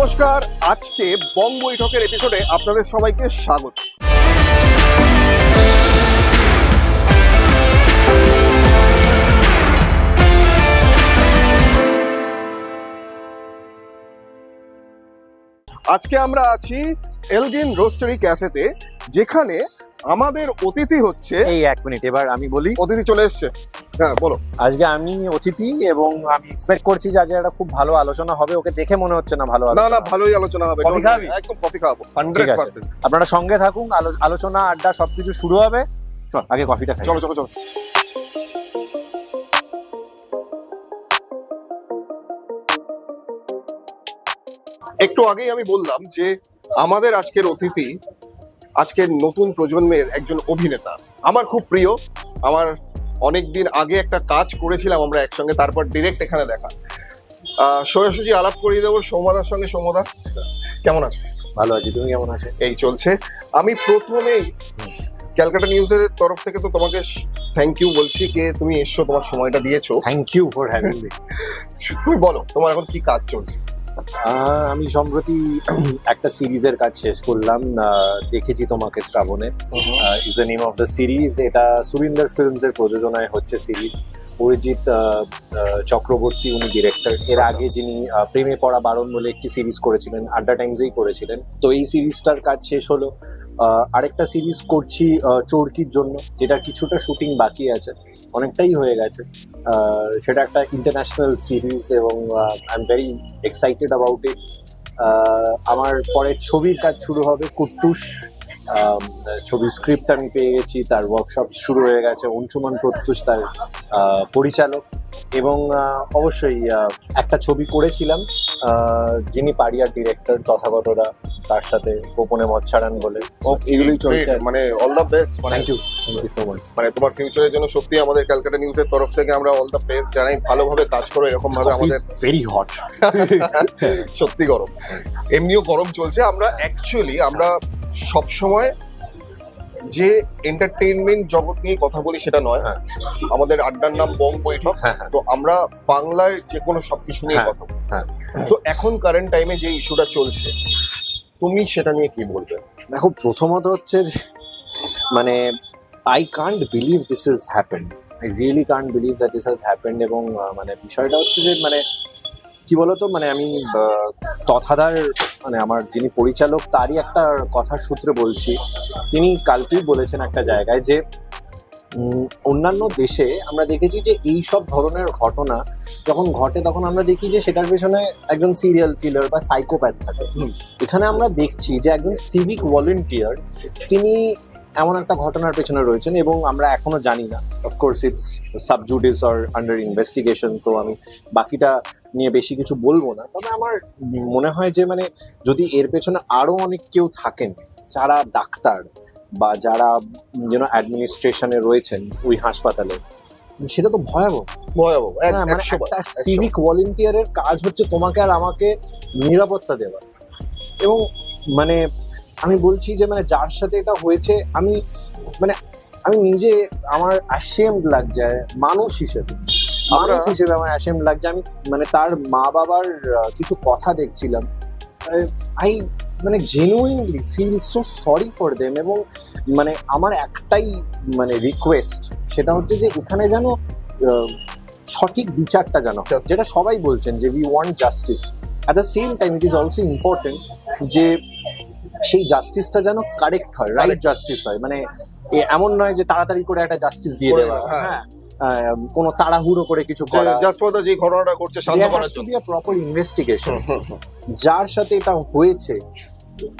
নমস্কার, আজকে বং বৈঠকের এপিসোডে আপনাদের সবাইকে স্বাগত। আজকে আমরা আছি এলগিন রোস্টারি ক্যাফেতে, যেখানে আমাদের অতিথি হচ্ছে এই এক মিনিট, এবার আমি বলি। অতিথি চলে এসছে। হ্যাঁ বলো। আজকে আমি অতিথি এবং আমি এক্সপেক্ট করছি যে আজকে একটা খুব ভালো আলোচনা হবে। ওকে দেখে মনে হচ্ছে না ভালো আলোচনা। না ভালোই আলোচনা হবে। কফি খাবি? একদম কফি খাবো 100%। আপনারা সঙ্গে থাকুন, আলোচনা আড্ডা সবকিছু শুরু হবে। চল আগে কফিটা খাই। চলো চলো চলো। একটু আগেই আমি বললাম যে আমাদের আজকের অতিথি আজকের নতুন প্রজন্মের একজন অভিনেতা, আমার খুব প্রিয়। আমার অনেকদিন আগে একটা কাজ করেছিলাম আমরা একসঙ্গে, তারপর ডিরেক্ট এখানে দেখা। সোজাসুজি আলাপ করিয়ে দেবো সৌম্যদার সঙ্গে। সৌম্যদা, কেমন আছো? ভালো আছি, তুমি কেমন আছো? এই চলছে। আমি প্রথমেই ক্যালকাটা নিউজের তরফ থেকে তো তোমাকে থ্যাংক ইউ বলছি যে তুমি এসছো, তোমার সময়টা দিয়েছো। Thank you for having me. তুমি বলো তোমার এখন কি কাজ চলছে? আমি সম্প্রতি একটা সিরিজের কাজ শেষ করলাম, দেখেছি তোমাকে শ্রাবণে। Is the name of the series. এটা সুরিন্দর ফিল্মসের প্রযোজনায় হচ্ছে সিরিজ। অরিজিৎ চক্রবর্তী উনি ডিরেক্টর। এর আগে যিনি প্রেমে পড়া বারণ বলে একটি সিরিজ করেছিলেন, আড্ডা টাইমসেই করেছিলেন। তো এই সিরিজটার কাজ শেষ হলো। আরেকটা সিরিজ করছি চরকির জন্য, যেটার কিছুটা শুটিং বাকি আছে, অনেকটাই হয়ে গেছে। সেটা একটা ইন্টারন্যাশনাল সিরিজ এবং I am very excited about it. আমার পরে ছবির কাজ শুরু হবে, কুট্টুস। ছবির স্ক্রিপ্ট আমি পেয়ে গেছি, তার ওয়ার্কশপ শুরু হয়ে গেছে। অংশুমান প্রত্যুষ তার পরিচালক। এবং অবশ্যই একটা ছবি করেছিলাম, যিনি পাড়িয়ার ডিরেক্টর তথাগতরা, তার সাথে গোপনে মদ ছাড়ান বলে। এগুলোই চলছে। মানে all the best. Thank you so much. মানে তোমার ফিউচারের জন্য সত্যি আমাদের ক্যালকাটা নিউজের তরফ থেকে আমরা অল দ্য বেস্ট জানাই। ভালোভাবে কাজ করো, এরকম ভাবে আমাদের। Very hot. সত্যি গরম, এমনিও গরম চলছে। আমরা অ্যাকচুয়ালি আমরা সবসময় যে এন্টারটেইনমেন্ট জগৎ নিয়ে কথা বলি সেটা নয়। আমাদের আড্ডার নাম বং বৈঠক। তো আমরা বাংলার যে কোনো সবকিছু নিয়ে কথা বলি। তো এখন কারেন্ট টাইমে যে ইস্যুটা চলছে, তুমি সেটা নিয়ে কি বলবে? দেখো, প্রথমত হচ্ছে মানে I can't believe this is happened. I really can't believe that this has happened. এবং মানে বিষয়টা হচ্ছে যে মানে কি বলতো, মানে আমি তথাদার মানে আমার যিনি পরিচালক তারই একটা কথার সূত্রে বলছি। তিনি কালকেই বলেছেন একটা জায়গায় যে অন্যান্য দেশে আমরা দেখেছি যে এই সব ধরনের ঘটনা যখন ঘটে তখন আমরা দেখি যে সেটার পেছনে একজন সিরিয়াল কিলার বা সাইকোপ্যাথ থাকে। এখানে আমরা দেখছি যে একজন সিভিক ভলেন্টিয়ার তিনি এমন একটা ঘটনার পেছনে রয়েছেন এবং আমরা এখনো জানি না। Of course it's sub judice or under investigation. তো আমি বাকিটা নিয়ে বেশি কিছু বলবো না। তবে আমার মনে হয় যে মানে যদি এর পেছনে আরো অনেক কেউ থাকেন, যারা ডাক্তার বা যারা অ্যাডমিনিস্ট্রেশনে রয়েছেন ওই হাসপাতালে, সেটা তো ভয়াবহ। একটা সিভিক ভলেন্টিয়ারের কাজ হচ্ছে তোমাকে আর আমাকে নিরাপত্তা দেওয়া। এবং মানে আমি বলছি যে মানে যার সাথে এটা হয়েছে, আমি নিজে আমার অ্যাশেমড লাগছে মানুষ হিসেবে আমার অ্যাশেমড লাগছে। আমি মানে তার মা বাবার কিছু কথা দেখছিলাম। আই মানে genuinely feel so sorry for them. এবং মানে আমার একটাই মানে রিকোয়েস্ট, সেটা হচ্ছে যে এখানে যেন সঠিক বিচারটা যেন, যেটা সবাই বলছেন যে we want justice, at the same time it is also important যে সেই জাস্টিসটা যেন কারেক্ট হয়, রাইট জাস্টিস হয়। মানে এমন নয় যে তাড়াতাড়ি করে একটা জাস্টিস দিয়ে দেওয়া, হ্যাঁ, কোনো তাড়াহুড়ো করে কিছু করা। জাস্ট ফর দ্য যে ঘটনাটা করছে শান্ত করার জন্য প্রপার ইনভেস্টিগেশন। যার সাথে এটা হয়েছে,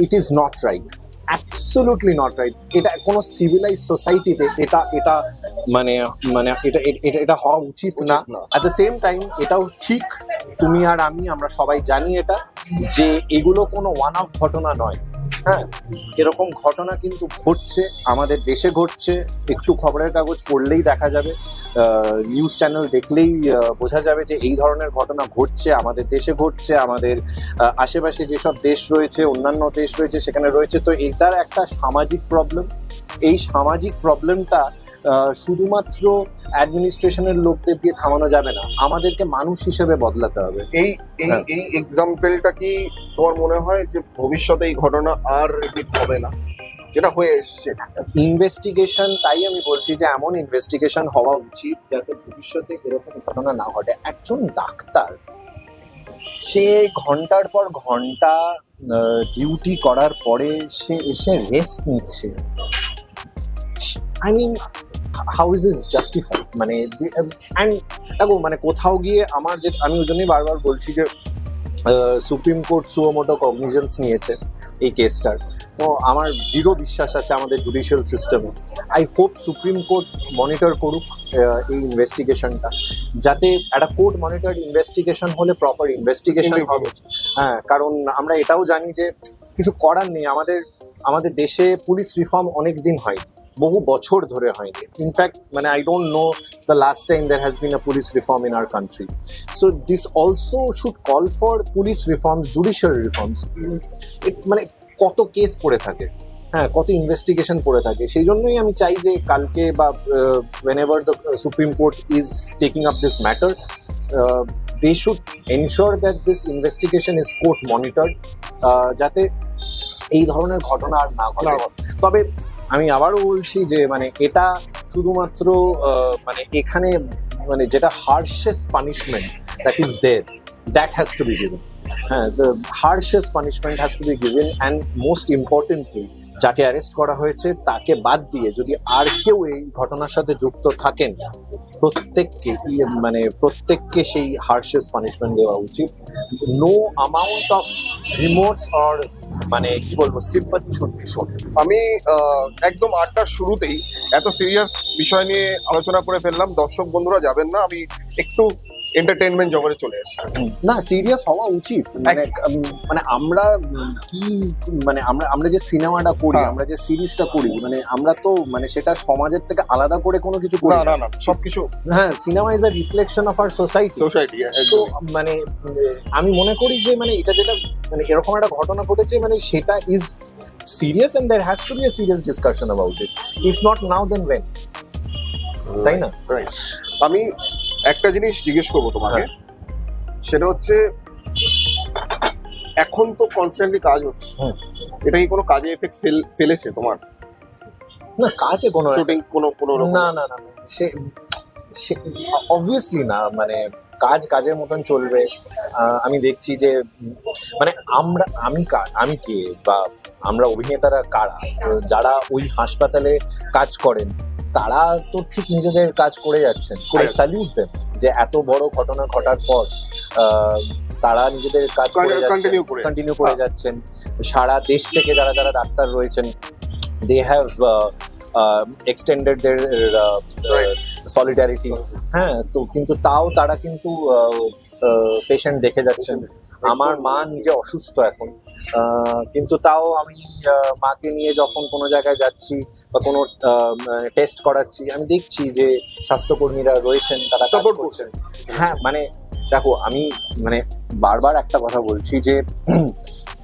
it is not right, absolutely not right. এটা কোনো সিভিলাইজ সোসাইটিতে এটা মানে মানে এটা হওয়া উচিত না। অ্যাট দ্য সেম টাইম এটাও ঠিক, তুমি আর আমরা সবাই জানি এটা, যে এগুলো কোনো ওয়ান অফ ঘটনা নয়। হ্যাঁ, এরকম ঘটনা কিন্তু ঘটছে, আমাদের দেশে ঘটছে। একটু খবরের কাগজ পড়লেই দেখা যাবে, নিউজ চ্যানেল দেখলেই বোঝা যাবে যে এই ধরনের ঘটনা ঘটছে, আমাদের দেশে ঘটছে, আমাদের আশেপাশে যেসব দেশ রয়েছে, অন্যান্য দেশ রয়েছে, সেখানে রয়েছে। তো এটার একটা সামাজিক প্রবলেম। এই সামাজিক প্রবলেমটা শুধুমাত্র অ্যাডমিনিস্ট্রেশনের লোকদের দিয়ে থামানো যাবে না, আমাদেরকে মানুষ হিসেবে বদলাতে হবে। এই এই এই এক্সাম্পলটা কি তোমার মনে হয় যে ভবিষ্যতে এই ঘটনা আর রিপিট হবে না, যেটা হয়ে এসছে? ইনভেস্টিগেশন, তাই আমি বলছি যে এমন ইনভেস্টিগেশন হওয়া উচিত যাতে ভবিষ্যতে এরকম ঘটনা না ঘটে। একজন ডাক্তার, সে ঘন্টার পর ঘন্টা ডিউটি করার পরে সে এসে রেস্ট নিচ্ছে। I mean, how is this justified? মানে অ্যান্ড দেখো, মানে কোথাও গিয়ে আমার যে, আমি ওই জন্যই বারবার বলছি যে সুপ্রিম কোর্ট সুমোটো কগনিজেন্স নিয়েছে এই কেসটার, তো আমার দৃঢ় বিশ্বাস আছে আমাদের জুডিশিয়াল সিস্টেমে। I hope supreme court monitor করুক এই ইনভেস্টিগেশনটা, যাতে একটা কোর্ট মনিটর ইনভেস্টিগেশন হলে প্রপার ইনভেস্টিগেশন হবে। হ্যাঁ, কারণ আমরা এটাও জানি যে কিছু করার নেই, আমাদের দেশে পুলিশ রিফর্ম অনেক দিন হয়, বহু বছর ধরে হয়নি। ইনফ্যাক্ট মানে I don't know the last time there has been a police reform in our country. So this also should call for police reforms, judicial reforms. মানে কত কেস পড়ে থাকে, হ্যাঁ, কত ইনভেস্টিগেশন পড়ে থাকে। সেই জন্যই আমি চাই যে কালকে বা whenever the Supreme Court is taking up this matter, they should ensure that this investigation is court monitored, যাতে এই ধরনের ঘটনা আর না ঘটে। তবে আমি আবারও বলছি যে মানে এটা শুধুমাত্র মানে এখানে মানে যেটা harshest punishment that is there, that has to be given. হ্যাঁ, the harshest punishment has to be given, and most importantly যাকে অ্যারেস্ট করা হয়েছে তাকে বাদ দিয়ে যদি আর কেউ এই ঘটনার সাথে যুক্ত থাকেন, প্রত্যেককে সেই হার্শেস্ট পানিশমেন্ট দেওয়া উচিত। No amount of remorse or মানে কি বলবো, সিম্পাথি শুড বি শোন। আমি একদম আড্ডার শুরুতেই এত সিরিয়াস বিষয় নিয়ে আলোচনা করে ফেললাম, দর্শক বন্ধুরা যাবেন না, আমি একটু এন্টারটেইনমেন্ট জগতে চলে এসেছি। না, সিরিয়াস হওয়া উচিত। মানে আমরা কি মানে আমরা যে সিনেমাটা করি, আমরা যে সিরিজটা করি, মানে আমরা তো মানে সেটা সমাজের থেকে আলাদা করে কোনো কিছু করি না, না, সবকিছু। হ্যাঁ, cinema is a reflection of our society. তো মানে আমি মনে করি যে মানে এটা যেটা মানে এরকম একটা ঘটনা ঘটেছে, মানে সেটা is serious and there has to be a serious discussion about it. If not now, then when? তাই না? আমি একটা জিনিস জিজ্ঞেস করবো তোমাকে, সেটা হচ্ছে এখন তো কনস্ট্যান্টলি কাজ হচ্ছে, এটা কি কোনো কাজে এফেক্ট ফেলেছে তোমার? না, কাজে কোনো শুটিং কোনো না না না, সে অবভিয়াসলি না, মানে কাজের মতন চলবে। আমি দেখছি যে মানে আমি কে বা আমরা অভিনেতারা কারা, যারা ওই হাসপাতালে কাজ করেন তারা তো ঠিক নিজেদের কাজ করে যাচ্ছেন। আই স্যালিউট দেম যে এত বড় ঘটনা ঘটার পর তারা নিজেদের কাজ কন্টিনিউ করে যাচ্ছেন। সারা দেশ থেকে যারা যারা ডাক্তার রয়েছেন, they have extended their solidarity. হ্যাঁ, তো কিন্তু তাও তারা কিন্তু পেশেন্ট দেখে যাচ্ছেন। আমার মা নিজে অসুস্থ এখন, কিন্তু তাও আমি মাকে নিয়ে যখন কোনো জায়গায় যাচ্ছি বা কোনো টেস্ট করাচ্ছি, আমি দেখছি যে স্বাস্থ্যকর্মীরা রয়েছেন, তারা সাপোর্ট করছেন। হ্যাঁ, মানে দেখো, আমি মানে বারবার একটা কথা বলছি যে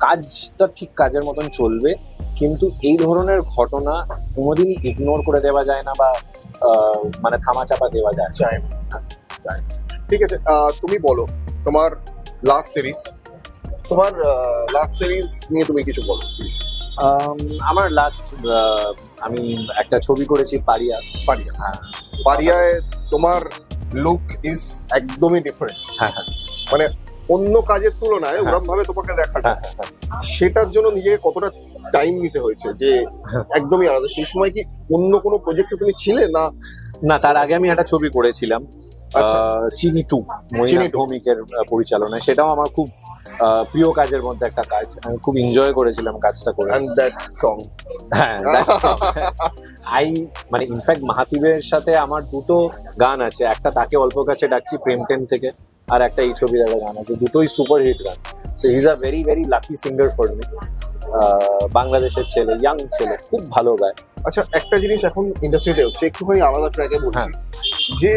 কাজটা ঠিক কাজের মতন চলবে, কিন্তু এই ধরনের ঘটনা কোনোদিনই ইগনোর করে দেওয়া যায় না বা মানে থামাচাপা দেওয়া যায় না। ঠিক আছে, তুমি বলো তোমার লাস্ট সিরিজ নিয়ে তুমি কিছু বলো। আমার লাস্ট আমি একটা ছবি করেছি, পারিয়া। পারিয়ায় তোমার লুক ইজ একদমই ডিফারেন্ট। হ্যাঁ হ্যাঁ, মানে অন্য কাজের তুলনায় ওরকম ভাবে তোমাকে দেখাটা, সেটার জন্য নিজেকে কতটা টাইম নিতে হয়েছে যে একদমই আলাদা? সেই সময় কি অন্য কোনো প্রজেক্টে তুমি ছিলে না? না, তার আগে আমি একটা ছবি করেছিলাম, চিনি 2, মৈনাক ভৌমিকের পরিচালনায়। সেটাও আমার খুব প্রিয় কাজের মধ্যে একটা কাজ, আমি খুব এনজয় করেছিলাম কাজটা করে। হ্যাঁ, মানে ইনফ্যাক্ট মাহাতিবের সাথে আমার দুটো গান আছে, একটা তাকে অল্প কাছে ডাকছি প্রেম টেন থেকে, আর একটা এই ছবির একটা গান আছে, দুটোই সুপার হিট গান। So he is a very very lucky singer for me. বাংলাদেশের ছেলে, ইয়াং ছেলে, খুব ভালো গায়। আচ্ছা, একটা জিনিস এখন ইন্ডাস্ট্রিতে হচ্ছে, একটুখানি আলাদা ট্র্যাকে বলছি, যে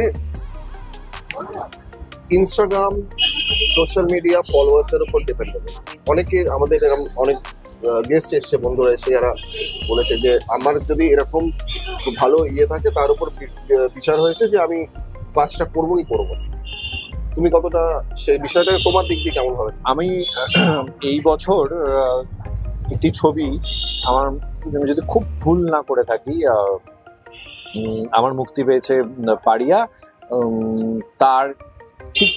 ইনস্টাগ্রাম, সোশ্যাল মিডিয়া ফলোয়ার্স এর উপর ডিপেন্ড করে। অনেকে আমাদের এরকম অনেক গেস্ট এসছে, বন্ধুরা এসে যারা বলেছে যে আমার যদি এরকম ভালো ইয়ে থাকে তার উপর বিচার হয়েছে যে আমি কাজটা করবো কি করবো না। তুমি কতটা সেই বিষয়টা তোমার দিক দিয়ে কেমন হবে? আমি এই বছর একটি ছবি আমার, আমি যদি খুব ভুল না করে থাকি, আমার মুক্তি পেয়েছে পাড়িয়া। তার ঠিক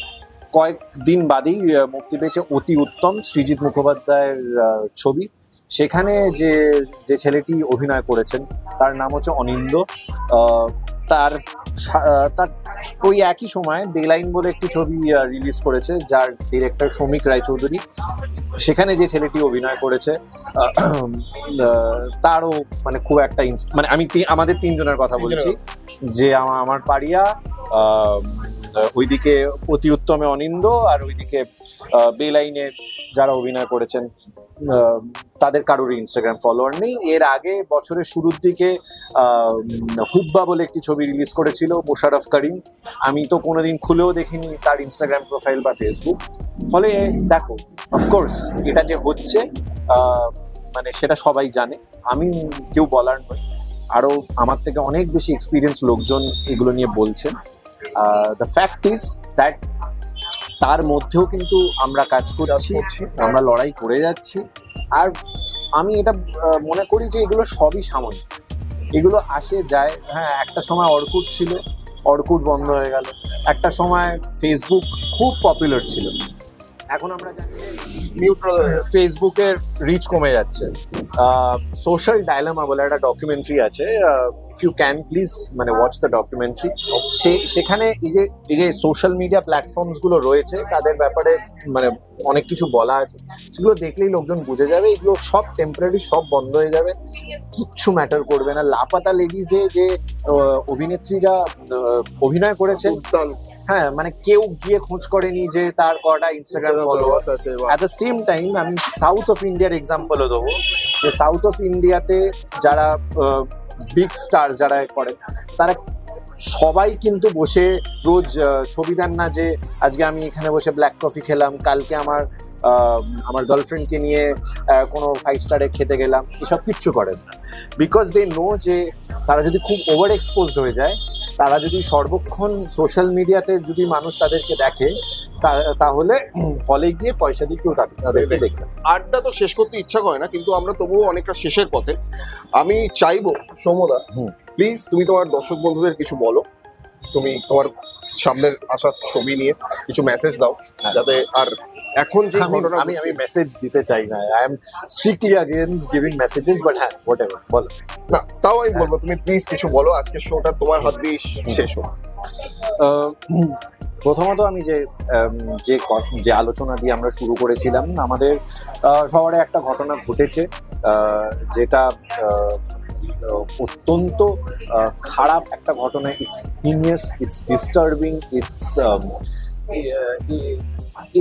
কয়েকদিন বাদেই মুক্তি পেয়েছে অতি উত্তম, সৃজিত মুখোপাধ্যায়ের ছবি। সেখানে যে ছেলেটি অভিনয় করেছেন তার নাম হচ্ছে অনিন্দ। তার ওই একই সময় বেলাইন বলে একটি ছবি রিলিজ করেছে, যার ডিরেক্টর শ্রমিক রায়চৌধুরী। সেখানে যে ছেলেটি অভিনয় করেছে তারও মানে খুব একটা মানে আমি আমাদের তিনজনের কথা বলছি, যে আমার পাড়িয়া, ওইদিকে অতি উত্তমে অনিন্দ, আর ওইদিকে বেলাইনে যারা অভিনয় করেছেন তাদের কারোরই ইনস্টাগ্রাম ফলোয়ার নেই। এর আগে বছরের শুরুর দিকে হুব্বা বলে একটি ছবি রিলিজ করেছিল মোশাররফ করিম। আমি তো কোনোদিন খুলেও দেখিনি তার ইনস্টাগ্রাম প্রোফাইল বা ফেসবুক। ফলে দেখো, অফকোর্স এটা যে হচ্ছে মানে সেটা সবাই জানে, আমি কেউ বলার নই। আরও আমার থেকে অনেক বেশি এক্সপিরিয়েন্স লোকজন এগুলো নিয়ে বলছেন। দ্য ফ্যাক্ট ইজ দ্যাট তার মধ্যেও কিন্তু আমরা কাজ করছি, আমরা লড়াই করে যাচ্ছি। আর আমি এটা মনে করি যে এগুলো সবই সাময়িক, এগুলো আসে যায়। হ্যাঁ, একটা সময় অর্কুট ছিল, অর্কুট বন্ধ হয়ে গেল। একটা সময় ফেসবুক খুব পপুলার ছিল, এখন আমরা জানি ফেসবুকের রিচ কমে যাচ্ছে। সোশ্যাল ডাইলেমা বলে একটা ডকুমেন্টারি আছে, ইফ ইউ ক্যান প্লিজ মানে ওয়াচ দ্য ডকুমেন্টারি। সেখানে এই যে সোশ্যাল মিডিয়া প্ল্যাটফর্মসগুলো রয়েছে তাদের ব্যাপারে মানে অনেক কিছু বলা আছে, সেগুলো দেখলেই লোকজন বুঝে যাবে এগুলো সব টেম্পোরারি, সব বন্ধ হয়ে যাবে, কিচ্ছু ম্যাটার করবে না। লাপাতা লেডিজে যে অভিনেত্রীরা অভিনয় করেছেন, হ্যাঁ মানে কেউ গিয়ে খোঁজ করেনি যে তার কটা ইনস্টাগ্রাম ফলোয়ার্স আছে। অ্যাট দ্য সেম টাইম আমি সাউথ অফ ইন্ডিয়ার এক্সাম্পলও দেবো, যে সাউথ অফ ইন্ডিয়াতে যারা বিগ স্টার যারা করে, তারা সবাই কিন্তু বসে রোজ ছবি দেন না যে আজকে আমি এখানে বসে ব্ল্যাক কফি খেলাম, কালকে আমার গার্লফ্রেন্ডকে নিয়ে কোনো 5 স্টারে খেতে গেলাম, এসব কিচ্ছু করেন না। বিকজ দে নো যে তারা যদি খুব ওভার এক্সপোজড হয়ে যায়, তারা যদি সর্বক্ষণ সোশ্যাল মিডিয়াতে যদি মানুষ তাদেরকে দেখে, তাহলে হলে গিয়ে পয়সা দিয়ে কেউ তাদেরকে দেখবে। আড্ডা তো শেষ করতে ইচ্ছা করে না, কিন্তু আমরা তবুও অনেকটা শেষের পথে। আমি চাইবো সৌম্যদা, প্লিজ তুমি তোমার দর্শক বন্ধুদের কিছু বলো, তুমি তোমার সামনের আসা ছবি নিয়ে কিছু মেসেজ দাও, যাতে আর এখন যে ঘটনা আমি মেসেজ দিতে চাই না, I am strictly against giving messages, but হ্যাঁ হোয়াটএভার বলো না, তাও আমি বলবো তুমি প্লিজ কিছু বলো, আজকে শোটা তোমার হাত দিয়ে শেষ হোক। প্রথমত আমি যে আলোচনা দিয়ে আমরা শুরু করেছিলাম, আমাদের শহরে একটা ঘটনা ঘটেছে যেটা অত্যন্ত খারাপ একটা ঘটনা। It's heinous, it's disturbing,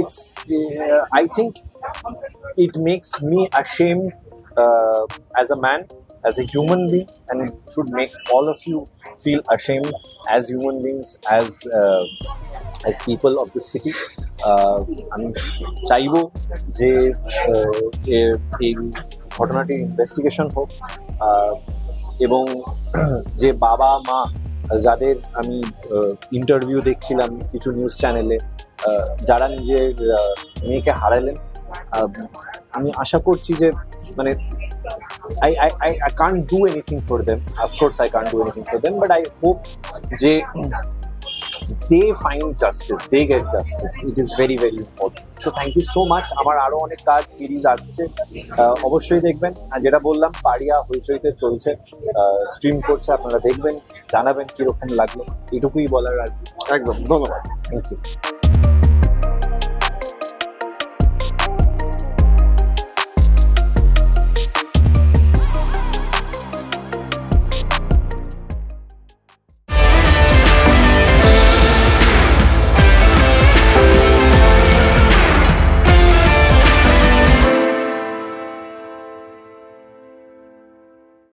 it's I think it makes me ashamed as a man, as a human being, and it should make all of you feel ashamed as human beings, as people of the city. আমি চাইবো যে এই ঘটনাটির investigation হোক, এবং যে বাবা মা যাদের আমি ইন্টারভিউ দেখছিলাম কিছু নিউজ চ্যানেলে, যারা নিজের মেয়েকে হারালেন, আমি আশা করছি যে মানে I can't do anything for them, of course I can't do anything for them, but I hope যে they find justice, they get justice. It is very very important. So thank you so much. আমার আরো অনেক কাজ series আসছে, অবশ্যই দেখবেন। আর যেটা বললাম, পাড়িয়া হইচইতে চলছে, স্ট্রিম করছে, আপনারা দেখবেন, জানাবেন কিরকম লাগলো, এটুকুই বলার আর কি। একদম, ধন্যবাদ, থ্যাংক ইউ।